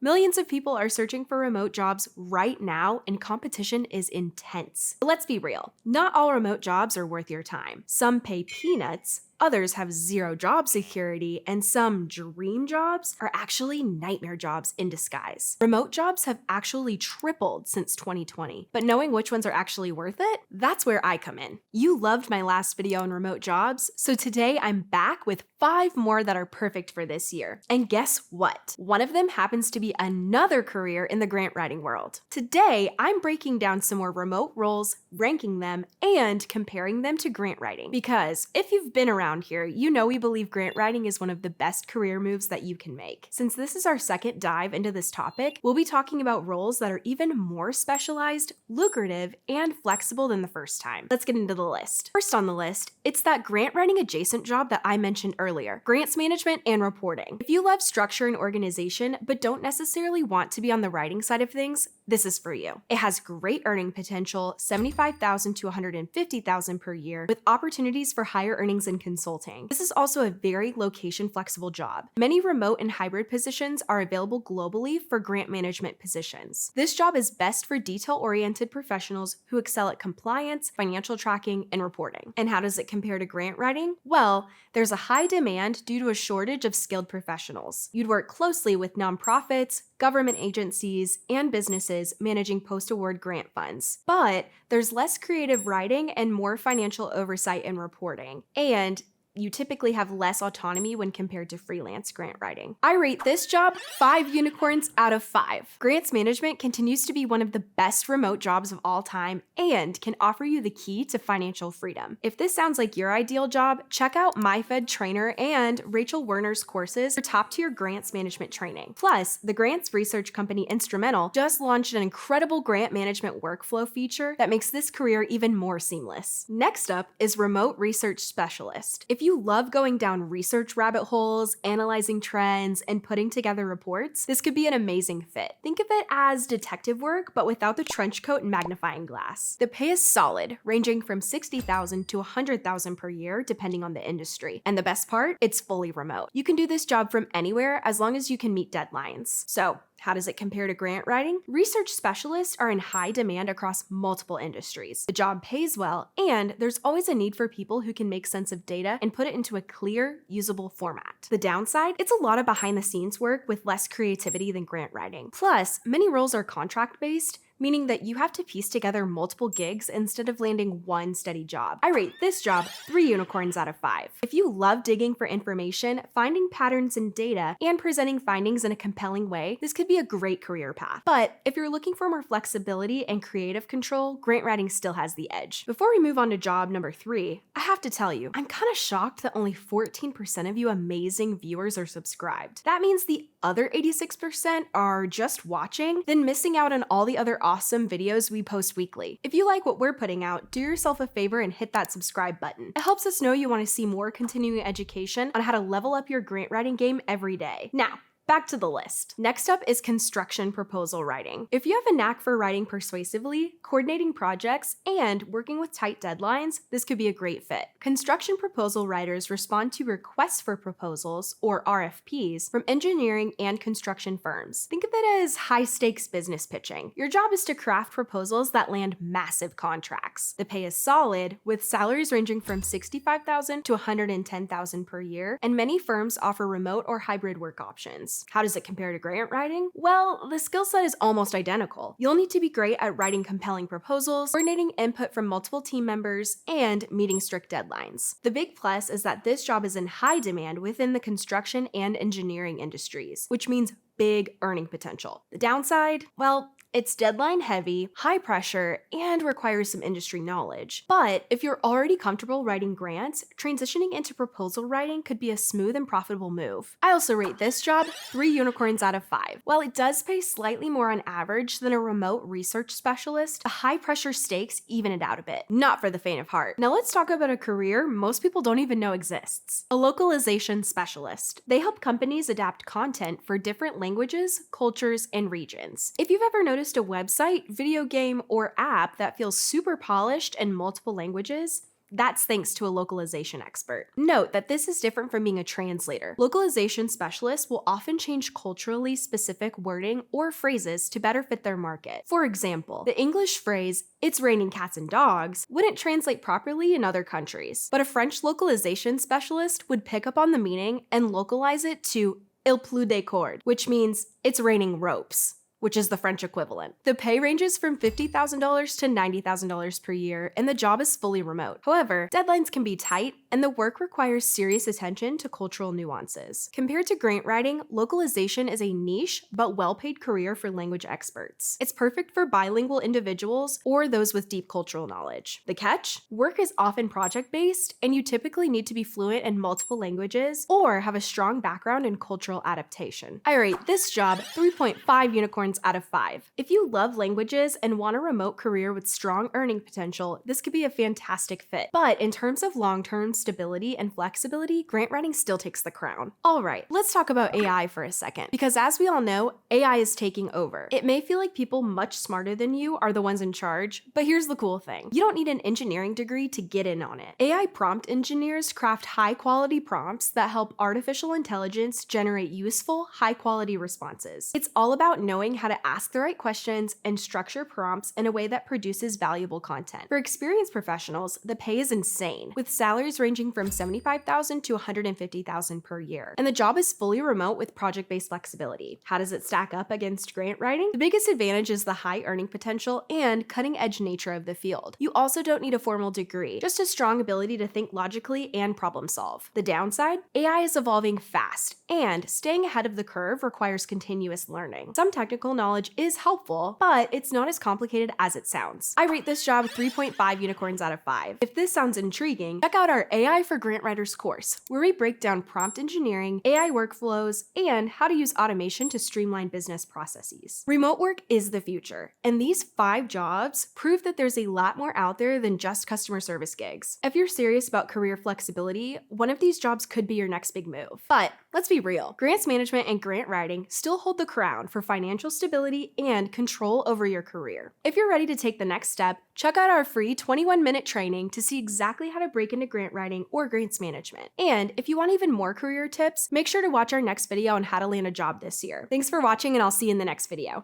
Millions of people are searching for remote jobs right now, and competition is intense. But let's be real, not all remote jobs are worth your time. Some pay peanuts, others have zero job security, and some dream jobs are actually nightmare jobs in disguise. Remote jobs have actually tripled since 2020, but knowing which ones are actually worth it, that's where I come in. You loved my last video on remote jobs, so today I'm back with 5 more that are perfect for this year. And guess what? One of them happens to be another career in the grant writing world. Today, I'm breaking down some more remote roles, ranking them, and comparing them to grant writing. Because if you've been around here, you know we believe grant writing is one of the best career moves that you can make. Since this is our second dive into this topic, we'll be talking about roles that are even more specialized, lucrative, and flexible than the first time. Let's get into the list. First on the list, it's that grant writing adjacent job that I mentioned earlier, grants management and reporting. If you love structure and organization, but don't necessarily want to be on the writing side of things, this is for you. It has great earning potential, $75,000 to $150,000 per year, with opportunities for higher earnings in consulting. This is also a very location flexible job. Many remote and hybrid positions are available globally for grant management positions. This job is best for detail-oriented professionals who excel at compliance, financial tracking, and reporting. And how does it compare to grant writing? Well, there's a high demand due to a shortage of skilled professionals. You'd work closely with nonprofits, government agencies, and businesses managing post-award grant funds. But there's less creative writing and more financial oversight and reporting. And you typically have less autonomy when compared to freelance grant writing. I rate this job 5 unicorns out of 5. Grants management continues to be one of the best remote jobs of all time and can offer you the key to financial freedom. If this sounds like your ideal job, check out MyFed Trainer and Rachel Werner's courses for top-tier grants management training. Plus, the grants research company Instrumental just launched an incredible grant management workflow feature that makes this career even more seamless. Next up is Remote Research Specialist. If you love going down research rabbit holes, analyzing trends, and putting together reports, this could be an amazing fit. Think of it as detective work, but without the trench coat and magnifying glass. The pay is solid, ranging from $60,000 to $100,000 per year, depending on the industry. And the best part, it's fully remote. You can do this job from anywhere as long as you can meet deadlines. So, how does it compare to grant writing? Research specialists are in high demand across multiple industries. The job pays well, and there's always a need for people who can make sense of data and put it into a clear, usable format. The downside? It's a lot of behind-the-scenes work with less creativity than grant writing. Plus, many roles are contract-based, meaning that you have to piece together multiple gigs instead of landing one steady job. I rate this job 3 unicorns out of 5. If you love digging for information, finding patterns in data, and presenting findings in a compelling way, this could be a great career path. But if you're looking for more flexibility and creative control, grant writing still has the edge. Before we move on to job number 3, I have to tell you, I'm kind of shocked that only 14% of you amazing viewers are subscribed. That means the other 86% are just watching, then missing out on all the other awesome videos we post weekly. If you like what we're putting out, do yourself a favor and hit that subscribe button. It helps us know you want to see more continuing education on how to level up your grant writing game every day. Now, back to the list. Next up is construction proposal writing. If you have a knack for writing persuasively, coordinating projects, and working with tight deadlines, this could be a great fit. Construction proposal writers respond to requests for proposals, or RFPs, from engineering and construction firms. Think of it as high-stakes business pitching. Your job is to craft proposals that land massive contracts. The pay is solid, with salaries ranging from $65,000 to $110,000 per year, and many firms offer remote or hybrid work options. How does it compare to grant writing? Well, the skill set is almost identical. You'll need to be great at writing compelling proposals, coordinating input from multiple team members, and meeting strict deadlines. The big plus is that this job is in high demand within the construction and engineering industries, which means big earning potential. The downside? Well, it's deadline heavy, high pressure, and requires some industry knowledge. But if you're already comfortable writing grants, transitioning into proposal writing could be a smooth and profitable move. I also rate this job 3 unicorns out of 5. While it does pay slightly more on average than a remote research specialist, the high pressure stakes even it out a bit. Not for the faint of heart. Now let's talk about a career most people don't even know exists. A localization specialist. They help companies adapt content for different languages, cultures, and regions. If you've ever noticed a website, video game, or app that feels super polished in multiple languages, That's thanks to a localization expert. Note that this is different from being a translator. Localization specialists will often change culturally specific wording or phrases to better fit their market. For example, the English phrase, "it's raining cats and dogs," wouldn't translate properly in other countries, but a French localization specialist would pick up on the meaning and localize it to "il pleut des cordes," which means "it's raining ropes," which is the French equivalent. The pay ranges from $50,000 to $90,000 per year, and the job is fully remote. However, deadlines can be tight, and the work requires serious attention to cultural nuances. Compared to grant writing, localization is a niche but well-paid career for language experts. It's perfect for bilingual individuals or those with deep cultural knowledge. The catch? Work is often project-based, and you typically need to be fluent in multiple languages or have a strong background in cultural adaptation. I rate this job 3.5 unicorns out of 5. If you love languages and want a remote career with strong earning potential, this could be a fantastic fit. But in terms of long-term stability and flexibility, grant writing still takes the crown. All right, let's talk about AI for a second, because as we all know, AI is taking over. It may feel like people much smarter than you are the ones in charge, but here's the cool thing. You don't need an engineering degree to get in on it. AI prompt engineers craft high-quality prompts that help artificial intelligence generate useful, high-quality responses. It's all about knowing how to ask the right questions and structure prompts in a way that produces valuable content. For experienced professionals, the pay is insane, with salaries ranging from $75,000 to $150,000 per year. And the job is fully remote with project-based flexibility. How does it stack up against grant writing? The biggest advantage is the high earning potential and cutting-edge nature of the field. You also don't need a formal degree, just a strong ability to think logically and problem solve. The downside? AI is evolving fast, and staying ahead of the curve requires continuous learning. Some technical knowledge is helpful, but it's not as complicated as it sounds. I rate this job 3.5 unicorns out of 5. If this sounds intriguing, check out our AI for Grant Writers course, where we break down prompt engineering, AI workflows, and how to use automation to streamline business processes. Remote work is the future, and these 5 jobs prove that there's a lot more out there than just customer service gigs. If you're serious about career flexibility, one of these jobs could be your next big move. But let's be real, grants management and grant writing still hold the crown for financial stability and control over your career. If you're ready to take the next step, check out our free 21-minute training to see exactly how to break into grant writing or grants management. And if you want even more career tips, make sure to watch our next video on how to land a job this year. Thanks for watching, and I'll see you in the next video.